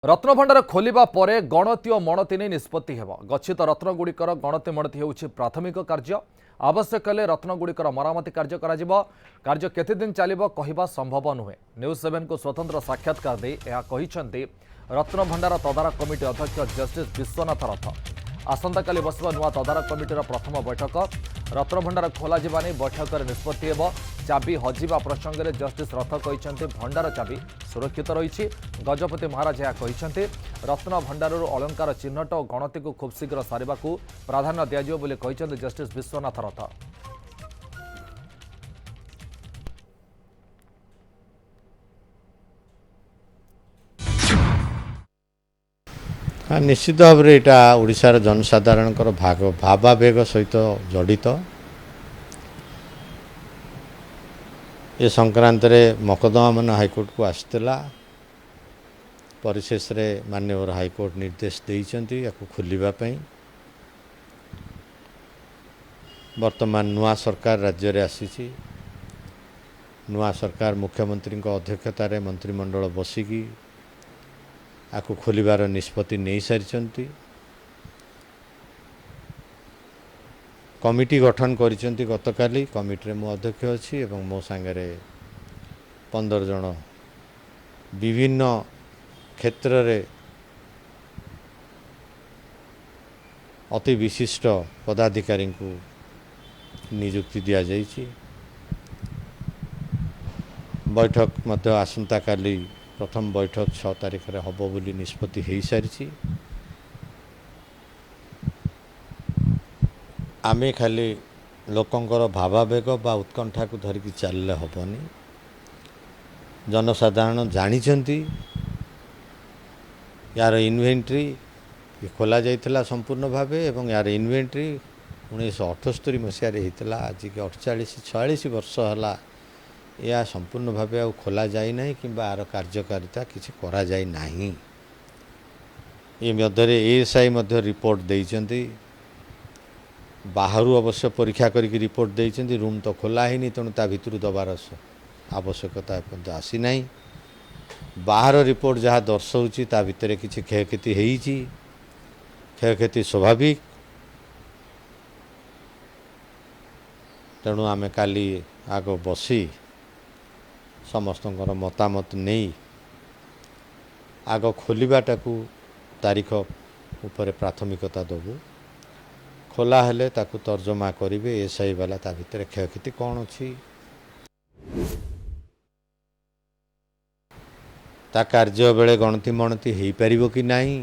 रत्नभंडार खोलिबा परे गणति और मणति नहीं निष्पत्ति हेब गच्छित रत्नगुड़िकर गणति मणति हेउछि प्राथमिक कार्य आवश्यक हेले रत्नगुड़िकर मरामती कार्य कराजिबो कार्य केते दिन चलिबो कहिबा संभव नुहे न्यूज 7 को स्वतंत्र साक्षात्कार दे यह कहिसंती रत्नभंडार तदारक कमिटी अध्यक्ष जस्टिस विश्वनाथ रथ आसंता काली बसबा नुआ तदारक कमिटीर प्रथम बैठक रत्नभंडार खोल बैठक में निष्पत्ति हेब चाबी हजिबा प्रसंग में जस्टिस रथ कहते भंडार चाबी सुरक्षित रही गजपति महाराज यह कहते रत्न भंडार अलंकार चिन्हट और गणति को खूब शीघ्र सारिबा को प्राधान्य दिज्व बोली कहते जस्टिस विश्वनाथ रथ। हाँ निश्चित भाव में यहाँ ओडिशार जनसाधारण भावावेग सहित जड़ित ए संक्रांत मकदमा मन हाइकोर्ट को आसला परिशेष माननीय हाइकोर्ट निर्देश देइचंती या खोलवाई वर्तमान नुआ सरकार राज्य में आसी नुआ सरकार मुख्यमंत्री अध्यक्षतार मंत्रिमंडल बसिकी आपको खोलिबार निष्पत्ति नहीं सारी कमिटी गठन करिसेंती गतकाली कमिटी मो अध्यक्ष अच्छी एवं मो सांगरे 15 जन विभिन्न क्षेत्र रे अति विशिष्ट पदाधिकारी को नियुक्ति दिया जाइछि। बैठक मध्य आसंता काली प्रथम बैठक 6 तारिख रे हबो बोली निष्पत्ति हो सारी आमे खाली लोकंकर भावावेग बा उत्कंठा को धरिकी चलले हबनी जनसाधारण जानिचंती यार इन्वेंट्री खोला जाइतला संपूर्ण भावे एवं यार इन्वेंट्री 1978 मसीह होता आज के 48-46 वर्ष है यह संपूर्ण भाव आ खोला जाए ना कि आर कार्यकारिता किसी करा जाए नहीं। ये मध्य एएसआई रिपोर्ट देइचंती बाहर अवश्य परीक्षा करके रिपोर्ट देइचंती रूम तो खोला ही नहीं तेणु ता भितर दबार आवश्यकता आसी ना बाहर रिपोर्ट जहाँ दर्शाऊँगी ता भितर किसी क्षयक्षति होइछि क्षयक्षति स्वाभाविक तेणु आमे काली आग बसी समस्त मतामत नहीं आग खोलवाटा को तारीख उपर प्राथमिकता दबू खोला हेले ताकू तर्जमा करेंगे एसआई वाला ता भितर क्षयक्षति कौन अच्छी ता कार्य बेले गणति मणति हो पार कि नहीं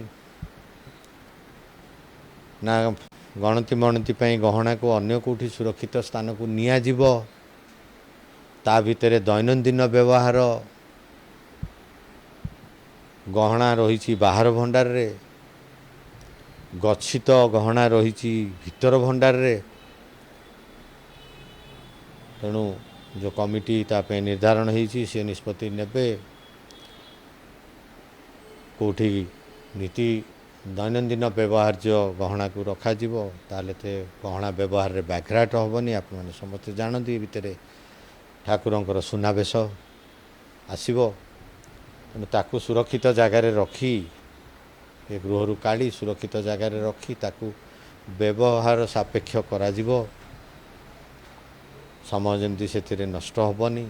ना गणति मणति गहना को अन्य कोठी सुरक्षित स्थान को नियाजिब ता भितर दैनंदिन व्यवहार गहना रही बाहर भंडार रे गच्छित गहना रही भीतर भंडार रे तेणु जो कमिटी तापे निर्धारण होती से निष्पत्ति नेबे कोठी नीति दैनंदिन व्यवहार जो गहना को रखा ताले ते गहना व्यवहार रे व्याघात हेनी आप समस्त जानती भितर ठाकुरंकर सुनावेश आसब तेणु ताकू सुरक्षित जगार रखी ए गृह काढ़ी सुरक्षित जगार रखी ताकू व्यवहार सापेक्ष करा समय जमी से नष्ट हेनी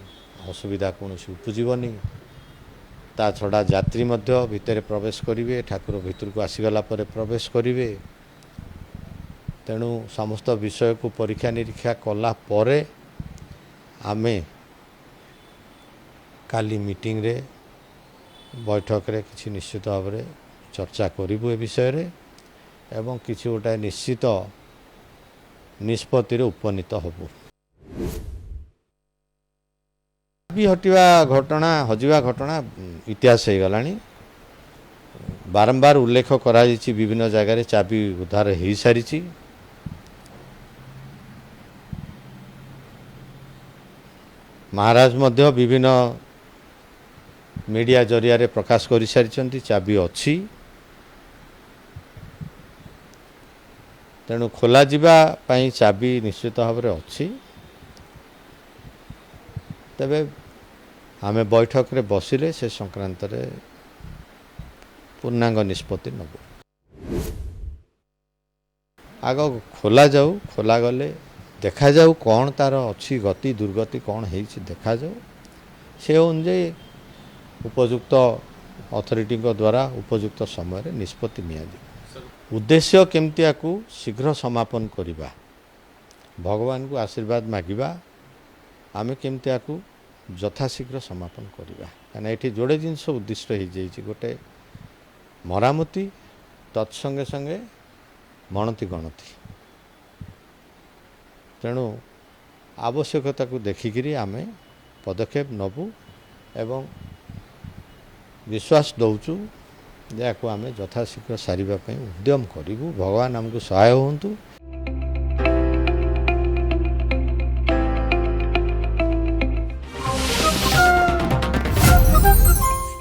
असुविधा कौन उपजीवनी ता छड़ा यात्री मध्य भितर प्रवेश करेंगे ठाकुर भितर को आसीगला पर प्रवेश करेंगे तेणु समस्त विषय को परीक्षा निरीक्षा कला परे आमे काली मीटिंग रे बैठक रे किसी निश्चित भाव में चर्चा करूँ ए विषय रे एवं किसी गोटा निश्चित निष्पत्ति उपनीत हबू भी हटिवा घटना हजिवा घटना इतिहास हो गलानी बारंबार उल्लेख करा विभिन्न जगह चाबी उद्धार हो सारी महाराज मध्य विभिन्न मीडिया जरिया रे प्रकाश कर सारी चाबी अच्छी तेणु खोला जावाई चाबी निश्चित भाव में अच्छी तेबे आमे बैठक रे बसिले से संक्रांत रे ପୂର୍ଣ୍ଣାଙ୍ଗ ନିଷ୍ପତ୍ତି ନେବୁ। ଆଗ ଖୋଲାଯାଉ, ଖୋଲାଗଲେ ଦେଖାଯାଉ କ'ଣ ତା'ର ଅଛି ଗତି ଦୁର୍ଗତି କ'ଣ ହେଇଛି ଦେଖାଯାଉ, ସେ ଅନୁଯାୟୀ ଉପଯୁକ୍ତ ଅଥରିଟିଙ୍କ ଦ୍ୱାରା ଉପଯୁକ୍ତ ସମୟରେ ନିଷ୍ପତ୍ତି ନିଆଯିବ। ଉଦ୍ଦେଶ୍ୟ କେମିତି ୟାକୁ ଶୀଘ୍ର ସମାପନ କରିବା, ଭଗବାନଙ୍କୁ ଆଶୀର୍ବାଦ ମାଗିବା ଆମେ କେମିତି ୟାକୁ ଯଥାଶୀଘ୍ର ସମାପନ କରିବା। କାହିଁକିନା ଏଠି ଯୋଡ଼େ ଜିନିଷ ଉଦ୍ଦିଷ୍ଟ ହେଇଯାଇଛି, ଗୋଟେ ମରାମତି ତତ୍ସଙ୍ଗେ ସଙ୍ଗେ ମଣତି ଗଣତି। ତେଣୁ ଆବଶ୍ୟକତାକୁ ଦେଖିକିରି ଆମେ ପଦକ୍ଷେପ ନେବୁ ଏବଂ ବିଶ୍ୱାସ ଦେଉଛୁ ଯେ ୟାକୁ ଆମେ ଯଥାଶୀଘ୍ର ସାରିବା ପାଇଁ ଉଦ୍ୟମ କରିବୁ। ଭଗବାନ ଆମକୁ ସହାୟ ହୁଅନ୍ତୁ।